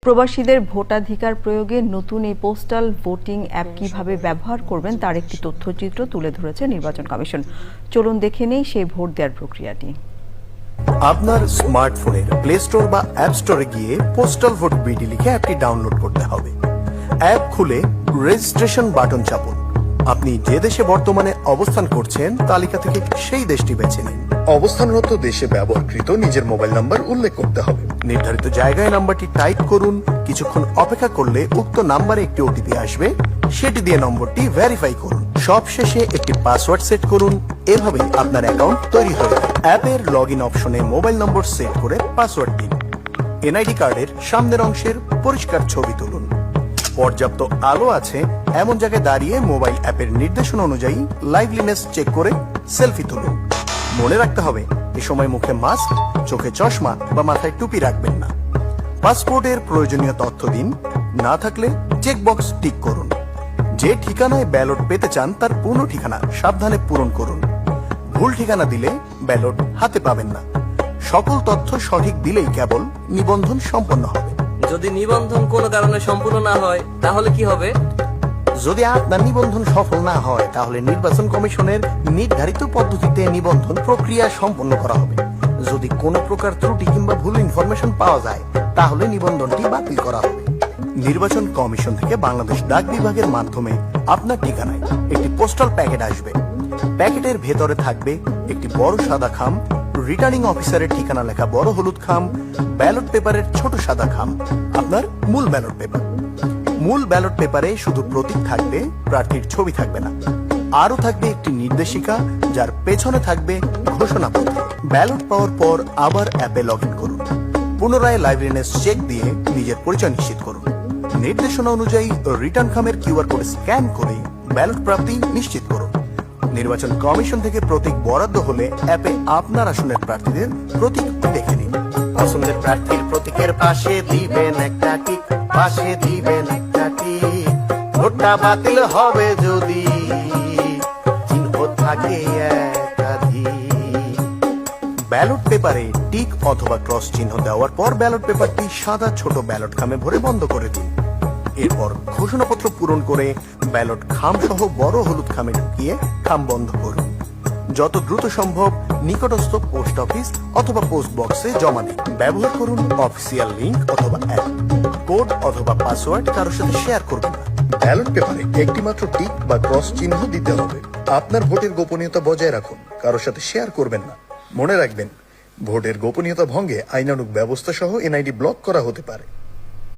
প্রবাসীদের ভোটাধিকার প্রয়োগে নতুন এই পোস্টাল ভোটিং অ্যাপ কিভাবে ব্যবহার করবেন তার একটি তথ্যচিত্র তুলে ধরেছে নির্বাচন কমিশন। চলুন দেখে নেই সেই ভোট দেওয়ার প্রক্রিয়াটি। আপনার স্মার্টফোনের প্লে স্টোর বা অ্যাপ স্টোরে গিয়ে পোস্টাল ভোট বিডি লিখে অ্যাপটি ডাউনলোড করতে হবে। অ্যাপ খুলে রেজিস্ট্রেশন বাটন চাপুন। আপনি যে দেশে বর্তমানে অবস্থান করছেন তালিকা থেকে সেই দেশটি বেছে নিন। অবস্থানরত দেশে ব্যবহৃত নিজের মোবাইল নাম্বার উল্লেখ করতে হবে। নির্ধারিত জায়গায় নাম্বারটি টাইপ করুন। কিছুক্ষণ অপেক্ষা করলে উক্ত নাম্বারে একটি ওটিপি আসবে, সেটি দিয়ে নম্বরটি ভেরিফাই করুন। সবশেষে একটি পাসওয়ার্ড সেট করুন। এভাবেই আপনার অ্যাকাউন্ট তৈরি হয়ে যাবে। অ্যাপের লগইন অপশনে মোবাইল নম্বর সেট করে পাসওয়ার্ড দিন। এনআইডি কার্ডের সামনের অংশের পরিষ্কার ছবি তুলুন। পর্যাপ্ত আলো আছে এমন জায়গায় দাঁড়িয়ে মোবাইল অ্যাপের নির্দেশনা অনুযায়ী লাইভলিনেস চেক করে সেলফি তুলুন। মনে রাখতে হবে এ সময় মুখে মাস্ক, চোখে চশমা বা মাথায় টুপি রাখবেন না। পাসপোর্টের প্রয়োজনীয় তথ্য দিন। না থাকলে চেকবক্স টিক করুন। যে ঠিকানায় ব্যালট পেতে চান তার পূর্ণ ঠিকানা সাবধানে পূরণ করুন। ভুল ঠিকানা দিলে ব্যালট হাতে পাবেন না। সকল তথ্য সঠিক দিলেই কেবল নিবন্ধন সম্পন্ন হবে। যদি নিবন্ধন কোনো কারণে সম্পূর্ণ না হয় তাহলে কি হবে? যদি আপনার নিবন্ধন সফল না হয় তাহলে নির্বাচন কমিশনের নির্ধারিত পদ্ধতিতে নিবন্ধন প্রক্রিয়া সম্পন্ন করা হবে। যদি কোনো প্রকার ত্রুটি কিংবা ভুল ইনফরমেশন পাওয়া যায় তাহলে নিবন্ধনটি বাতিল করা হবে। নির্বাচন কমিশন থেকে বাংলাদেশ ডাক বিভাগের মাধ্যমে আপনার ঠিকানায় একটি পোস্টাল প্যাকেট আসবে। প্যাকেটের ভেতরে থাকবে একটি বড় সাদা খাম, রিটার্নিং অফিসারের ঠিকানা লেখা বড় হলুদ খাম, ব্যালট পেপারের ছোট সাদা খাম, আপনার মূল ব্যালট পেপার। মূল ব্যালট পেপারে শুধু প্রতীক থাকবে, প্রার্থীর ছবি থাকবে না। আরো থাকবে একটি নির্দেশিকা যার পেছনে থাকবে ঘোষণাপত্র। ব্যালট পাওয়ার পর আবার অ্যাপে লগ ইন করুন। পুনরায় লাইভলিনেস চেক দিয়ে নিজের পরিচয় নিশ্চিত করুন। নির্দেশনা অনুযায়ী রিটার্ন খামের কিউআর কোড স্ক্যান করে ব্যালট প্রাপ্তি নিশ্চিত করুন। নির্বাচন কমিশন থেকে প্রতীক বরাদ্দ হলে অ্যাপে আপনার আসনের প্রার্থীদের প্রতীক দেখে নিন। পছন্দের প্রার্থীর প্রতীকের পাশে দিবেন একটা টিক, পাশে দিবেন একটা টিক। ভোটটা বাতিল হবে যদি চিহ্ন থাকে একাধিক। ব্যালট পেপারে টিক অথবা ক্রস চিহ্ন দেওয়ার পর ব্যালট পেপারটি সাদা ছোট ব্যালট খামে ভরে বন্ধ করে দিন। এরপর ঘোষণাপত্র পূরণ করে ব্যালট খাম সহ বড় হলুদ খামে ঢুকিয়ে খাম বন্ধ করুন। যত দ্রুত সম্ভব নিকটস্থ পোস্ট অফিস অথবা পোস্ট বক্সে জমা দিন। ব্যবহার করুন অফিসিয়াল লিংক অথবা অ্যাপ। কোড অথবা পাসওয়ার্ড কারোর সাথে শেয়ার করবেন না। ব্যালট পেপারে একটি মাত্র টিক বা ক্রস চিহ্ন দিতে হবে। আপনার ভোটের গোপনীয়তা বজায় রাখুন, কারোর সাথে শেয়ার করবেন না। মনে রাখবেন, ভোটের গোপনীয়তা ভঙ্গে আইনানুগ ব্যবস্থা সহ এনআইডি ব্লক করা হতে পারে।